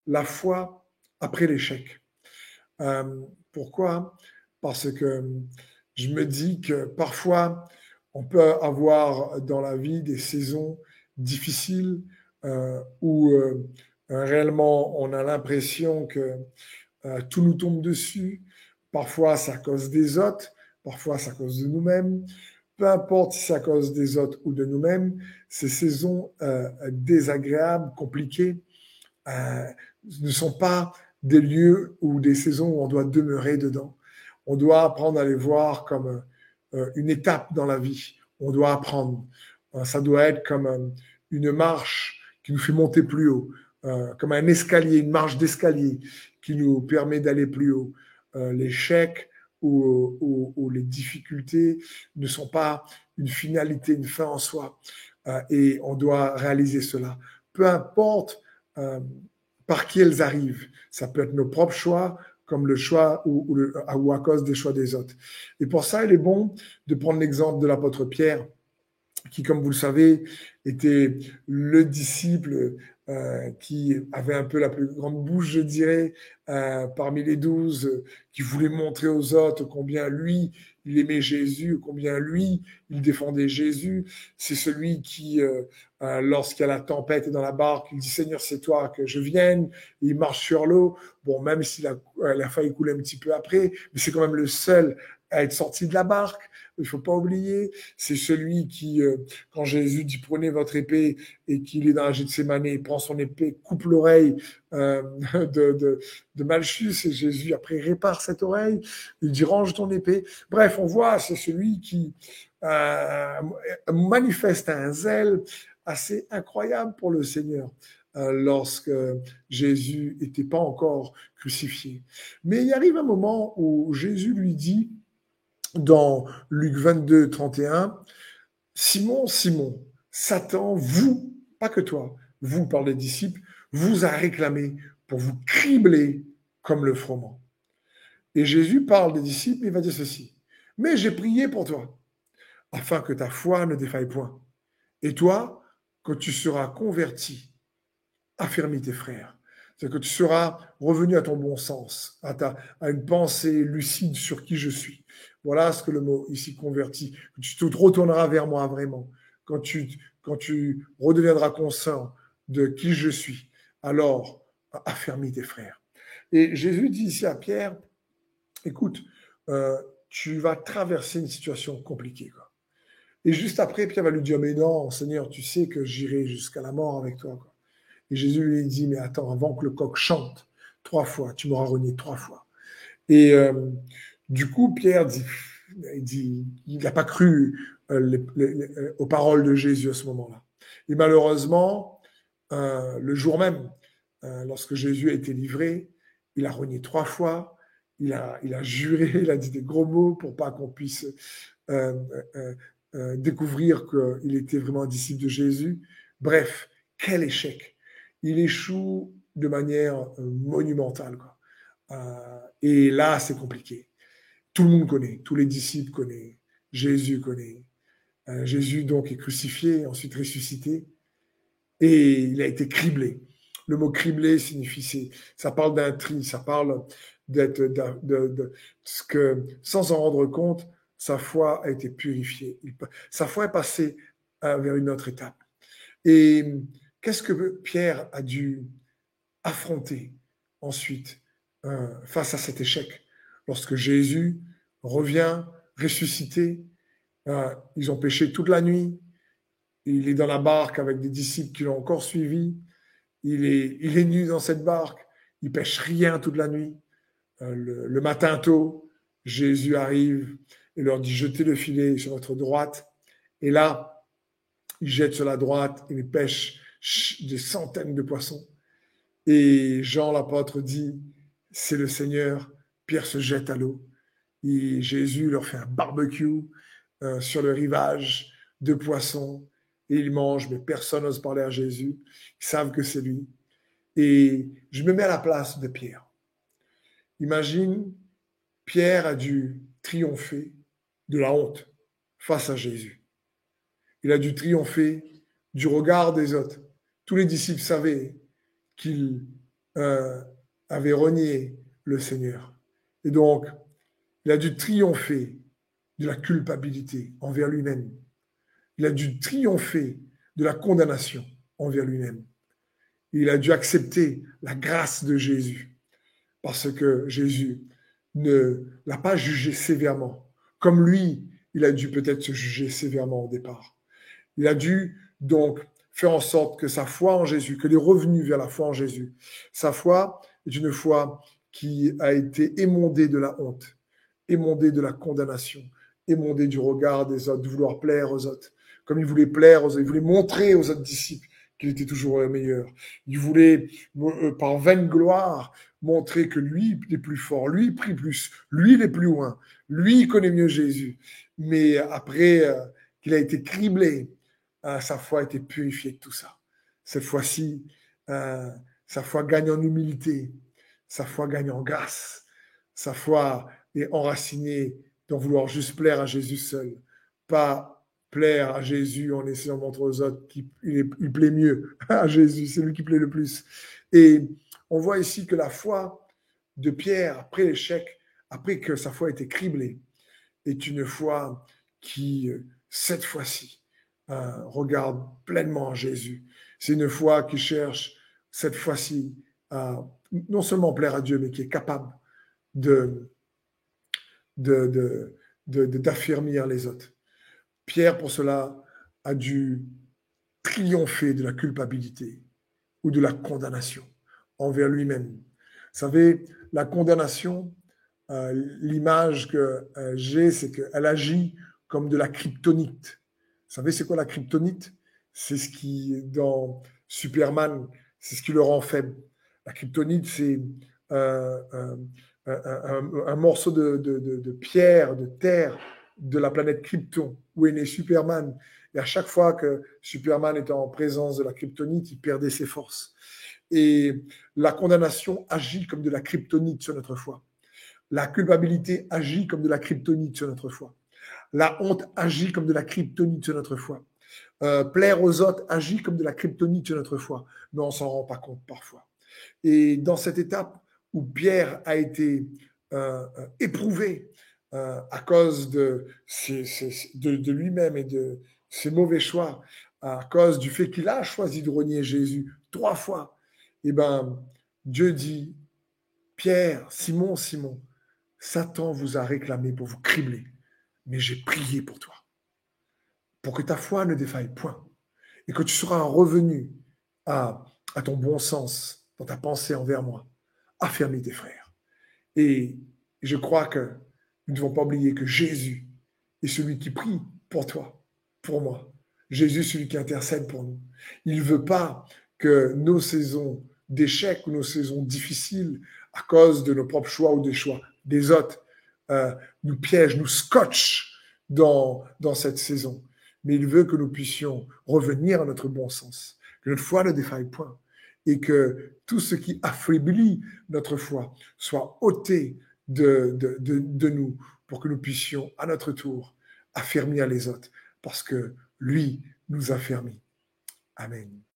la foi après l'échec. Pourquoi? Parce que je me dis que parfois, on peut avoir dans la vie des saisons difficiles où réellement on a l'impression que tout nous tombe dessus. Parfois, c'est à cause des autres, parfois, c'est à cause de nous-mêmes. Peu importe si c'est à cause des autres ou de nous-mêmes, ces saisons désagréables, compliquées, euh, ne sont pas des lieux ou des saisons où on doit demeurer dedans. On doit apprendre à les voir comme une étape dans la vie. On doit apprendre. Ça doit être comme une marche qui nous fait monter plus haut, comme un escalier, une marche d'escalier qui nous permet d'aller plus haut. L'échec ou les difficultés ne sont pas une finalité, une fin en soi. Et on doit réaliser cela. Peu importe par qui elles arrivent. Ça peut être nos propres choix, comme le choix ou à cause des choix des autres. Et pour ça, il est bon de prendre l'exemple de l'apôtre Pierre, qui, comme vous le savez, était le disciple qui avait un peu la plus grande bouche, je dirais, parmi les 12, qui voulait montrer aux autres combien lui, il aimait Jésus, combien lui, il défendait Jésus. C'est celui qui, lorsqu'il y a la tempête et dans la barque, il dit Seigneur, c'est toi que je vienne. Et il marche sur l'eau. Bon, même si la faille coulait un petit peu après, mais c'est quand même le seul à être sorti de la barque. Il ne faut pas oublier, c'est celui qui, quand Jésus dit prenez votre épée et qu'il est dans la Gethsémane, il prend son épée, coupe l'oreille de Malchus et Jésus après répare cette oreille, il dit range ton épée. Bref, on voit, c'est celui qui manifeste un zèle assez incroyable pour le Seigneur lorsque Jésus n'était pas encore crucifié. Mais il arrive un moment où Jésus lui dit, dans Luc 22, 31, Simon, Simon, Satan, vous, pas que toi, vous, par les disciples, vous a réclamé pour vous cribler comme le froment. Et Jésus parle des disciples, il va dire ceci. Mais j'ai prié pour toi, afin que ta foi ne défaille point. Et toi, quand tu seras converti, affermis tes frères. C'est-à-dire que tu seras revenu à ton bon sens, à une pensée lucide sur qui je suis. Voilà ce que le mot ici converti. Tu te retourneras vers moi vraiment. Quand tu redeviendras conscient de qui je suis, alors affermis tes frères. Et Jésus dit ici à Pierre, écoute, tu vas traverser une situation compliquée, quoi. Et juste après, Pierre va lui dire, mais non, Seigneur, tu sais que j'irai jusqu'à la mort avec toi, quoi. Et Jésus lui dit, mais attends, avant que le coq chante 3 fois, tu m'auras renié 3 fois. Et du coup, Pierre dit il n'a pas cru aux paroles de Jésus à ce moment-là. Et malheureusement, le jour même, lorsque Jésus a été livré, il a renié 3 fois, il a juré, il a dit des gros mots pour pas qu'on puisse euh, découvrir qu'il était vraiment un disciple de Jésus. Bref, quel échec. Il échoue de manière monumentale, quoi. Et là, c'est compliqué. Tout le monde connaît, tous les disciples connaissent, Jésus connaît. Jésus, donc, est crucifié, ensuite ressuscité, et il a été criblé. Le mot criblé signifie, ça parle d'un tri, ça parle de ce que, sans en rendre compte, sa foi a été purifiée. Sa foi est passée vers une autre étape. Et qu'est-ce que Pierre a dû affronter ensuite face à cet échec? Lorsque Jésus revient ressuscité, ils ont péché toute la nuit, il est dans la barque avec des disciples qui l'ont encore suivi, il est nu dans cette barque, il pêche rien toute la nuit. Le matin tôt, Jésus arrive et leur dit jetez le filet sur votre droite. Et là, il jette sur la droite et il pêche des centaines de poissons. Et Jean l'apôtre dit c'est le Seigneur. Pierre se jette à l'eau. Et Jésus leur fait un barbecue sur le rivage de poissons. Et ils mangent, mais personne n'ose parler à Jésus. Ils savent que c'est lui. Et je me mets à la place de Pierre. Imagine, Pierre a dû triompher de la honte face à Jésus. Il a dû triompher du regard des autres. Tous les disciples savaient qu'il euh, avait renié le Seigneur. Et donc, il a dû triompher de la culpabilité envers lui-même. Il a dû triompher de la condamnation envers lui-même. Il a dû accepter la grâce de Jésus parce que Jésus ne l'a pas jugé sévèrement. Comme lui, il a dû peut-être se juger sévèrement au départ. Il a dû donc faire en sorte que sa foi en Jésus, que les revenus vers la foi en Jésus, sa foi est une foi qui a été émondée de la honte, émondée de la condamnation, émondée du regard des autres, de vouloir plaire aux autres. Comme il voulait plaire aux autres, il voulait montrer aux autres disciples qu'il était toujours le meilleur. Il voulait, par vaine gloire, montrer que lui il est plus fort, lui il prie plus, lui il est plus loin, lui il connaît mieux Jésus. Mais après qu'il a été criblé, sa foi a été purifiée de tout ça. Cette fois-ci, sa foi gagne en humilité, sa foi gagne en grâce, sa foi est enracinée dans vouloir juste plaire à Jésus seul, pas plaire à Jésus en essayant de montrer aux autres qu'il plaît mieux à Jésus, c'est lui qui plaît le plus. Et on voit ici que la foi de Pierre, après l'échec, après que sa foi a été criblée, est une foi qui, cette fois-ci, regarde pleinement à Jésus. C'est une foi qui cherche, cette fois-ci, à non seulement plaire à Dieu, mais qui est capable d'affirmer les autres. Pierre, pour cela, a dû triompher de la culpabilité ou de la condamnation envers lui-même. Vous savez, la condamnation, l'image que j'ai, c'est qu'elle agit comme de la kryptonite. Vous savez, c'est quoi la kryptonite? C'est ce qui, dans Superman, c'est ce qui le rend faible. La kryptonite, c'est euh, un, un morceau de pierre, de terre de la planète Krypton, où est né Superman. Et à chaque fois que Superman était en présence de la kryptonite, il perdait ses forces. Et la condamnation agit comme de la kryptonite sur notre foi. La culpabilité agit comme de la kryptonite sur notre foi. La honte agit comme de la kryptonite sur notre foi. Plaire aux autres agit comme de la kryptonite sur notre foi, mais on s'en rend pas compte parfois. Et dans cette étape où Pierre a été éprouvé à cause de lui-même et de ses mauvais choix, à cause du fait qu'il a choisi de renier Jésus 3 fois, eh ben, Dieu dit, Pierre, Simon, Simon, Satan vous a réclamé pour vous cribler, mais j'ai prié pour toi, pour que ta foi ne défaille point, et que tu seras revenu à ton bon sens dans ta pensée envers moi. Affermis tes frères. Et je crois que nous ne devons pas oublier que Jésus est celui qui prie pour toi, pour moi. Jésus est celui qui intercède pour nous. Il ne veut pas que nos saisons d'échecs ou nos saisons difficiles, à cause de nos propres choix ou des choix des autres, nous piègent, nous scotchent dans cette saison. Mais il veut que nous puissions revenir à notre bon sens, que notre foi ne défaille point et que tout ce qui affaiblit notre foi soit ôté de nous pour que nous puissions, à notre tour, affermir les autres, parce que lui nous affermit. Amen.